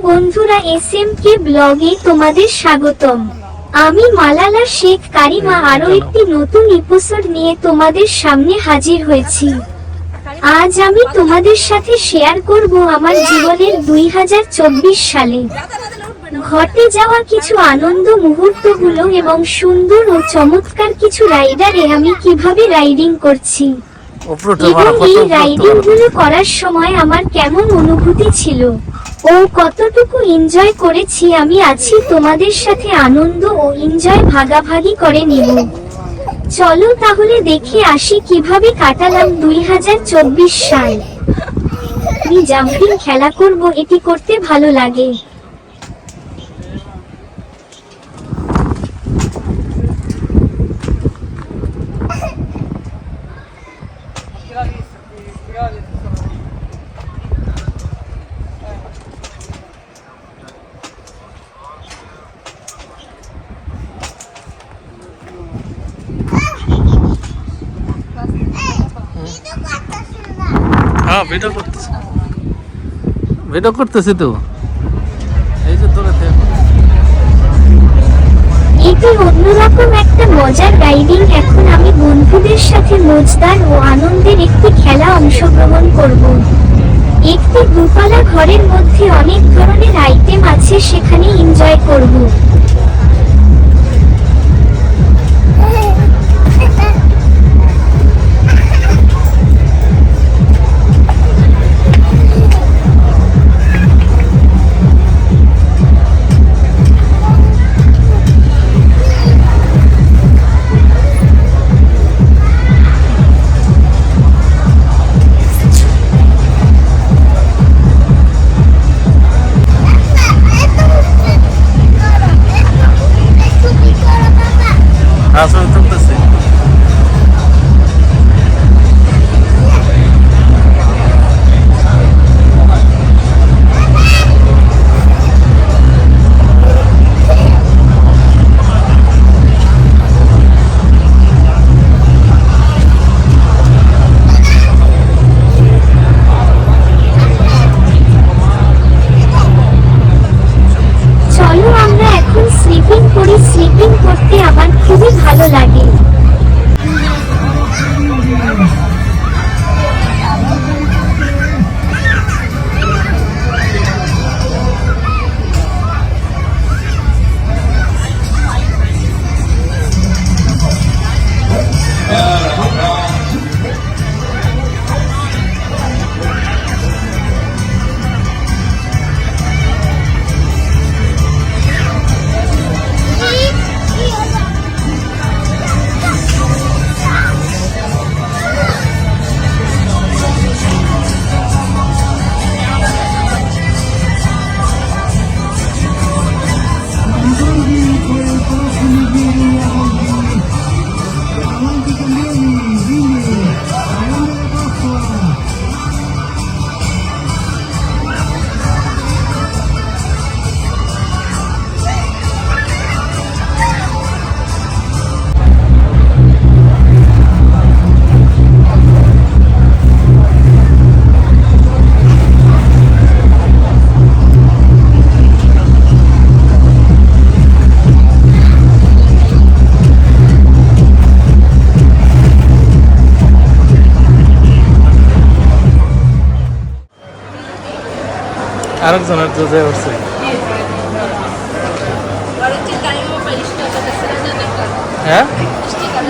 বন্ধুরা, SMK ব্লগে তোমাদের স্বাগতম। আমি মালালা শেখ কারিমা আরো একটি নতুন এপিসোড নিয়ে তোমাদের সামনে হাজির হয়েছি। আজ আমি তোমাদের সাথে শেয়ার করব আমার জীবনের 2024 সালে ঘটে যাওয়া কিছু আনন্দ মুহূর্তগুলো এবং সুন্দর ও চমৎকার কিছু রাইডারে আমি কিভাবে রাইডিং করছি এবং এই রাইডিং গুলো করার সময় আমার কেমন অনুভূতি ছিল ও কতটুকু এনজয় করেছি। আমি আছি তোমাদের সাথে আনন্দ ও এনজয় ভাগাভাগি করে নিব। চলো তাহলে দেখে আসি কিভাবে কাটালাম 2024 সাল। আমি জাম্পিং খেলা করব, এটি করতে ভালো লাগে। ভিডিও করতেছি তো, এই যে তোরা এটি অন্যরকম একটা মজার রাইডিং। এখন আমি বন্ধুদের সাথে মজাদার ও আনন্দের একটি খেলা অংশগ্রহণ করব। একটি দুতলা ঘরের মধ্যে অনেক ধরনের আইটেম আছে, সেখানে এনজয় করব। আসলে চলতেছে। চলো আমরা এখন স্লিপিং করি। স্লিপিং করতে আমার খুবই ভালো লাগে। আরেকজনের জোজে উঠছে। হ্যাঁ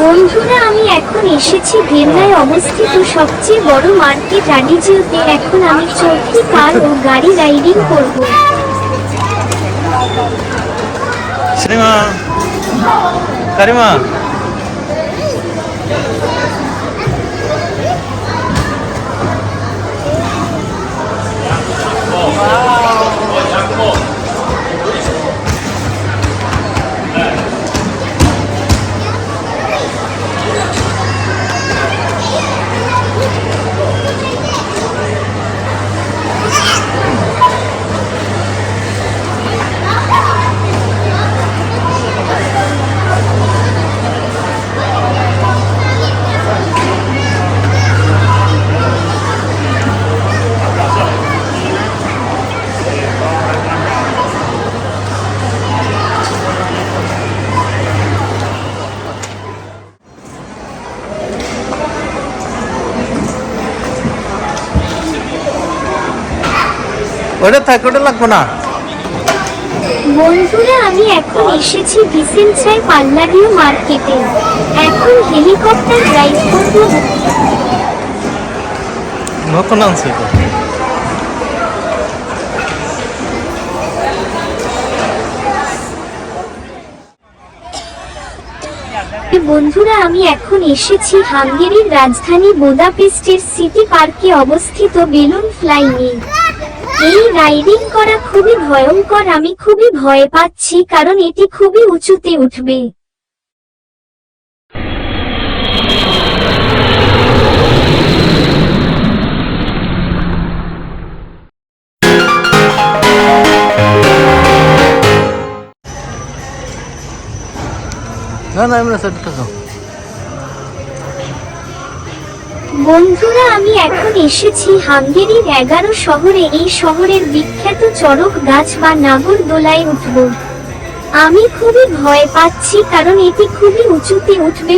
বন্ধুরা, আমি এখন এসেছি ভেরনায় অবস্থিত সবচেয়ে বড় মার্কেট রাডিজিওতে। এখন আমি চলতি কার ও গাড়ি রাইডিং করব। শ্রীমা কারিমা ওটা থাক, ওটা লাগবো না। বন্ধুরা আমি এখন এসেছি ভিসেনচাই পাল্লাডিও মার্কেটে। এখন হেলিকপ্টার ড্রাইভ করব। নতুন আনছে তো। বন্ধুরা আমি এখন এসেছি হাঙ্গেরির রাজধানী বুদাপেস্টের সিটি পার্কে অবস্থিত বেলুন ফ্লাইংয়ে। এই রাইডিং করা খুবই ভয়ঙ্কর, আমি খুবই ভয় পাচ্ছি কারণ এটি খুবই উঁচুতে উঠবে। না না, এমনি সেট থাকো। বন্ধুরা আমি এখন এসেছি হাঙ্গেরির 11 শহরে। এই শহরের বিখ্যাত চড়ক গাছ বা নাগরদোলায় উঠব। আমি খুবই ভয় পাচ্ছি কারণ এটি খুবই উঁচুতে উঠবে।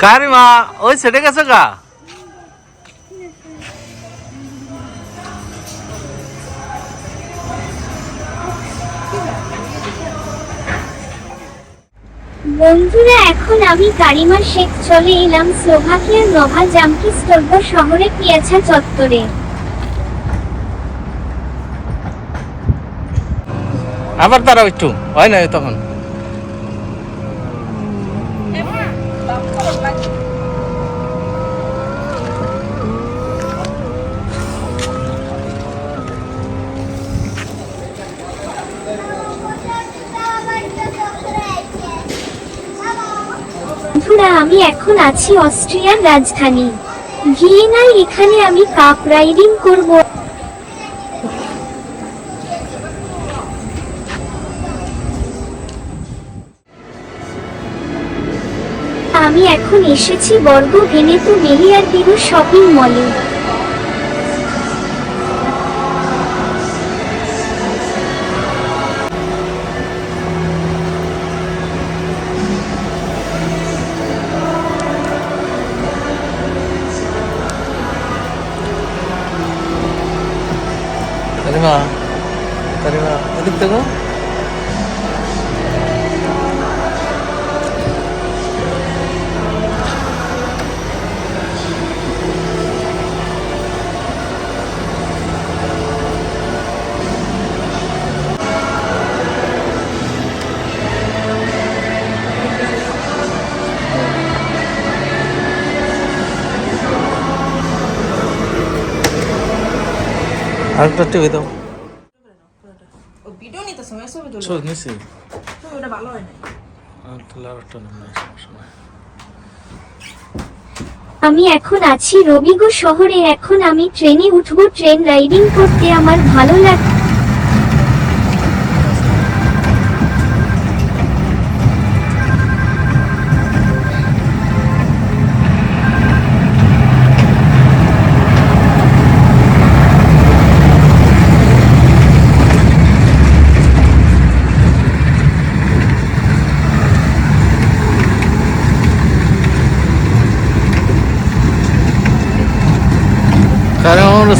কারিমা ওই সেটে গেছে গা। বন্ধুরা এখন আমি কারিমা শেখ চলে এলাম স্লোভাকিয়ার নোভা জামকিস্টভ শহরে পিয়াছা চত্বরে। আবার তারাও একটু হয় না তখন। বন্ধুরা আমি এখন আছি অস্ট্রিয়ার রাজধানী ভিয়েনায়। এখানে আমি কাপ রাইডিং করব। আমি এখন এসেছি বর্গ ভেনেতো মেলিয়ারদিরো শপিং মলে। কারিমা কারিমা এদিক দেখো। আরেকটা টিভি দাও। ও ভিডিও নিতে সময় ছবি তুলবো। ছবি নিছি। ওটা ভালো হয় না। তাহলে আরেকটা নেব, সমস্যা নাই। আমি এখন আছি রবিগো শহরে। এখন আমি ট্রেনে উঠবো। ট্রেন রাইডিং করতে আমার ভালো লাগে।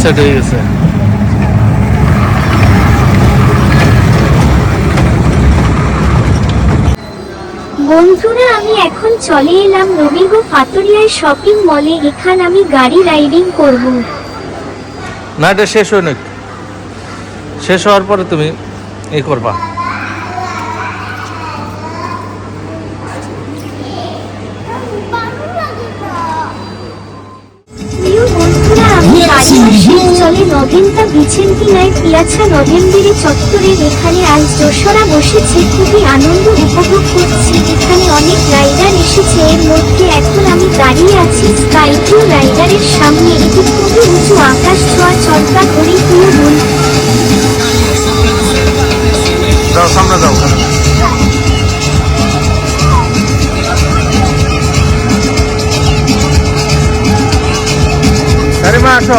সেট হয়ে গেছে। বন্ধুরা আমি এখন চলে এলাম রবিগো ফাতরিয়ায় শপিং মলে। এখানে আমি গাড়ি রাইডিং করব। না, এটা শেষ হয় না, শেষ হওয়ার পরে তুমি এই করবা। প্রিয় বন্ধুরা আমি গাড়ি চলে নভেন্তা ভিচেন্তিনায় পিয়াছা নভেম্বরে চত্বরের এখানে আজ দোসরা বসেছে। খুবই আনন্দ উপভোগ করছি। এখানে অনেক রাইডার এসেছে। এর মধ্যে এখন আমি দাঁড়িয়ে আছি স্কাই টু রাইডারের সামনে। এটি খুবই উঁচু আকাশ ছোঁয়া চরকা ঘড়ি। প্রিয় বন্ধু যাও সামনে যাও। কারিমা আসো,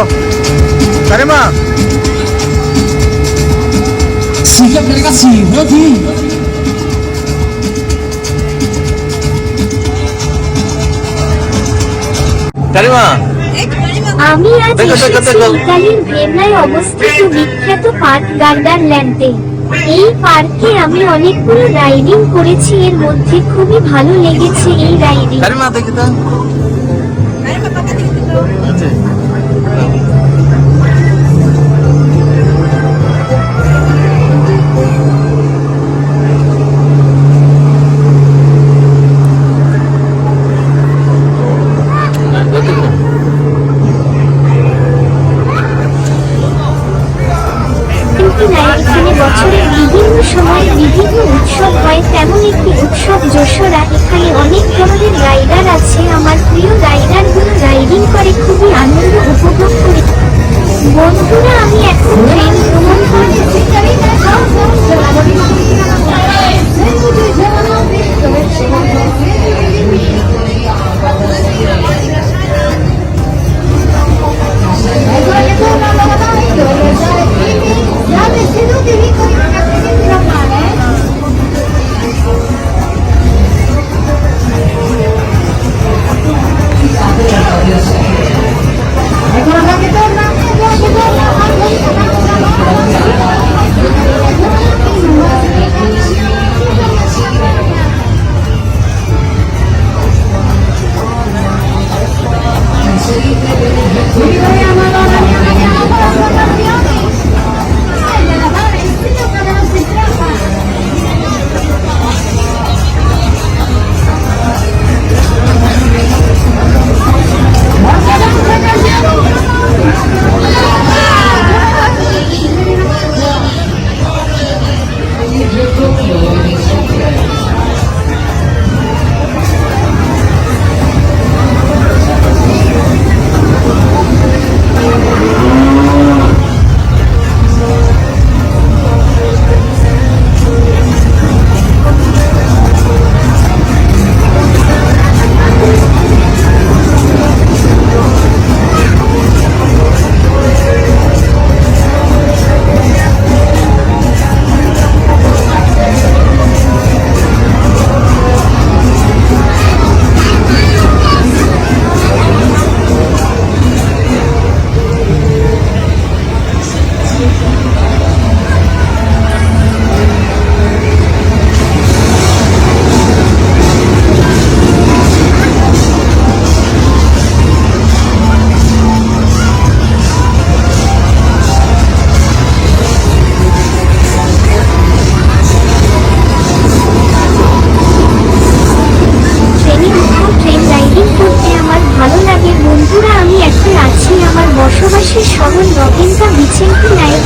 কারিমা। Sikat mereka sih, Rodi. কারিমা, আমি আজ দেখো, দেখো, এসেছি দেখো। ইতালির ভেরনায় অবস্থিত বিখ্যাত পার্ক গার্ডারল্যান্ডে। এই পার্কে আমি অনেকগুলো রাইডিং করেছি। এর মধ্যে খুবই ভালো লেগেছে এই রাইডিং। কারিমা দেখি তো। এখানে বছরের বিভিন্ন সময়ে বিভিন্ন উৎসব হয়, তেমন একটি উৎসব যশোরা। এখানে অনেক ধরনের রাইডার আছে। আমার প্রিয় রাইডারগুলো রাইডিং করে খুবই আনন্দ উপভোগ করি। বন্ধুরা আমি এখন ট্রেন ভ্রমণ করছি। বসবাসের শহর নভেন্তা ভিচেন্তিনায়।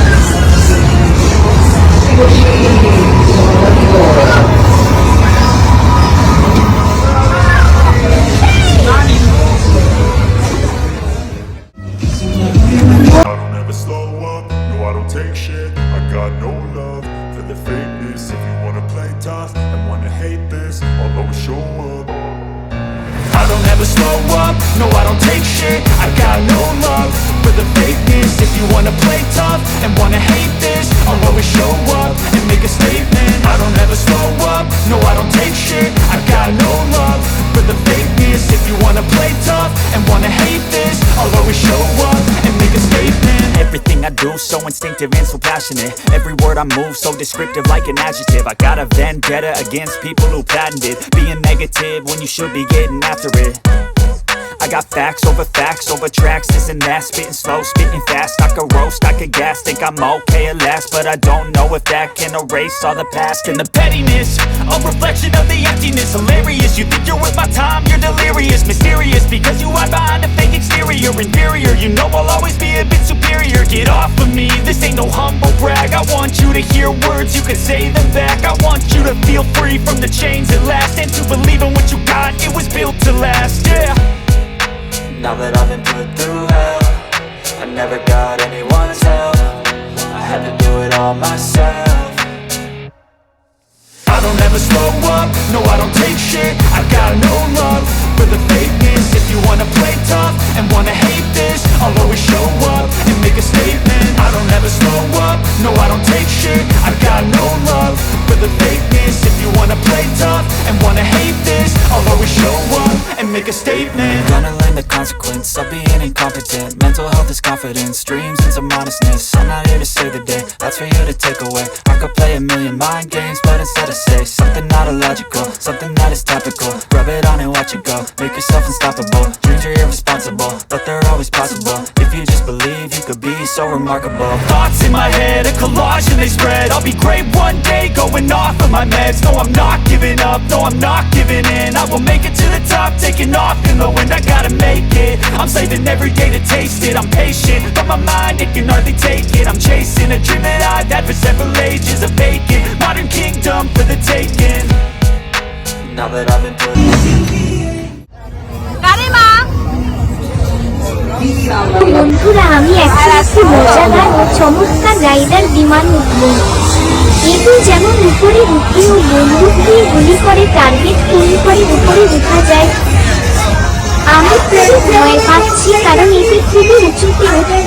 I don't ever slow up, no I don't take shit. I got no love for the fakeness. If you wanna play tough and wanna hate this, I'll always show up. I don't ever slow up, no I don't take shit. I got no love for the fakeness. If you wanna play tough and wanna hate this, I'll always show up and make a statement. I don't ever slow up, no I don't take shit. I got no love for the fakeness. If you wanna play tough and wanna hate this, I'll always show up and make a statement. move, so instinctive and so passionate. Every word I move, so descriptive like an adjective. I got a vendetta against people who patented being negative when you should be getting after it. I got facts over tracks, this and that. Spitting slow, spitting fast, I could roast, I could gas. Think I'm okay at last, but I don't know if that can erase all the past. And the pettiness, a reflection of the emptiness. Hilarious, you think you're worth my time, you're delirious. Mysterious, because you hide behind a fake exterior. Inferior, you know I'll always be a bit superior. Get off of me, this ain't no humble brag. I want you to hear words, you can say them back. I want you to feel free from the chains at last, and to believe in what you got, it was built to last, yeah. Now that I've been put through hell, I never got anyone's help, I had to do it all myself. I don't ever slow up, no I don't take shit. I got no love for the fakeness. If you wanna play tough and wanna hate this, I'll always show up and make a statement. I don't ever slow up, no I don't take shit. I got no love for the fakeness. If you wanna play tough and wanna hate this, I'll always show up and make a statement. Gonna learn the consequence of being incompetent. Mental health is confidence, dreams and some honestness. I'm not here to save the day, that's for you to take away. I could play a million mind games, but instead I say something not illogical, something that is topical. Rub it on and watch it go, make yourself unstoppable. Dreams are irresponsible, but they're always possible. If you just believe, you could be so remarkable. Thoughts in my head, a collage and they spread. I'll be great one day, going off of my meds. No, I'm not giving up, no, I'm not giving in. I will make it to the top, taking off in the wind. I gotta make it, I'm saving every day to taste it. I'm patient, but my mind, it can hardly take it. I'm chasing a dream that I've had for several ages. A vacant, modern kingdom for the taking. Now that I've been put বন্ধুরা, আমি এখন একটি মজাদার ও চমৎকার rider বিমান উঠব। এটি যেমন উপরে উঠে ও বন্দুক দিয়ে গুলি করে টার্গেট তৈরি করে উপরে উঠা যায়। আমি খুবই ভয় পাচ্ছি কারণ এটি খুবই উঁচুতে ওঠে।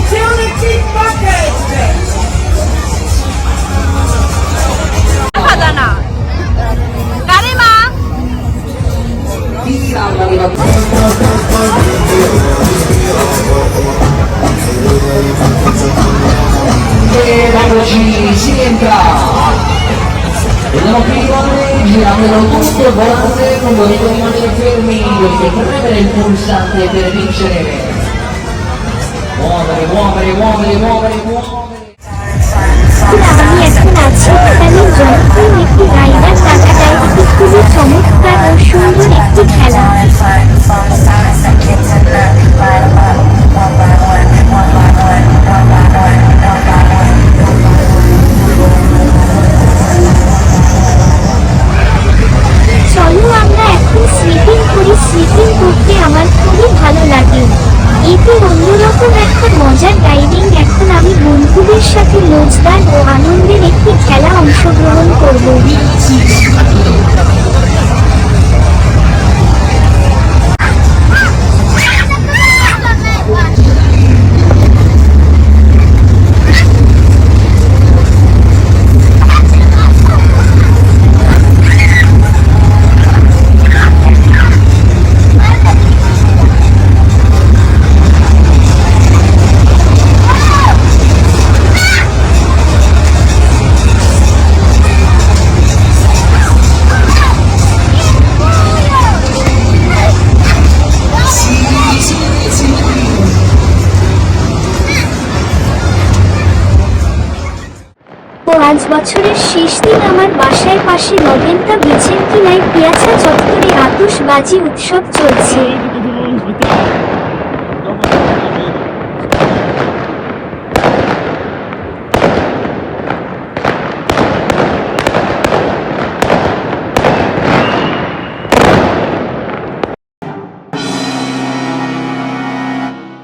Eccoci, si entra vedono qui i uomini girandolo tutto il volante non volete rimanere fermi, dovete premere il pulsante per vincere. Muovere, muovere, muovere, muovere, muovere. আমি এখন আছি ইতালির জনপ্রিয় একটি রাইডার টাকাটায়। এটি খুবই চমৎকার ও সুন্দর একটি খেলা। চলো আমরা এখন স্লিপিং করি। স্লিপিং করতে আমার খুবই ভালো লাগে, এটি অন্যরকম একটা মজার রাইডিং। এখন আমি বন্ধুদের সাথে মজাদার ও আনন্দের একটি খেলা অংশগ্রহণ করব। আজ বছরের শেষ দিন। আমার বাসার পাশে নভেন্তা বিচের কিনায় পিয়াছা চত্বরে আতশবাজি উৎসব চলছে।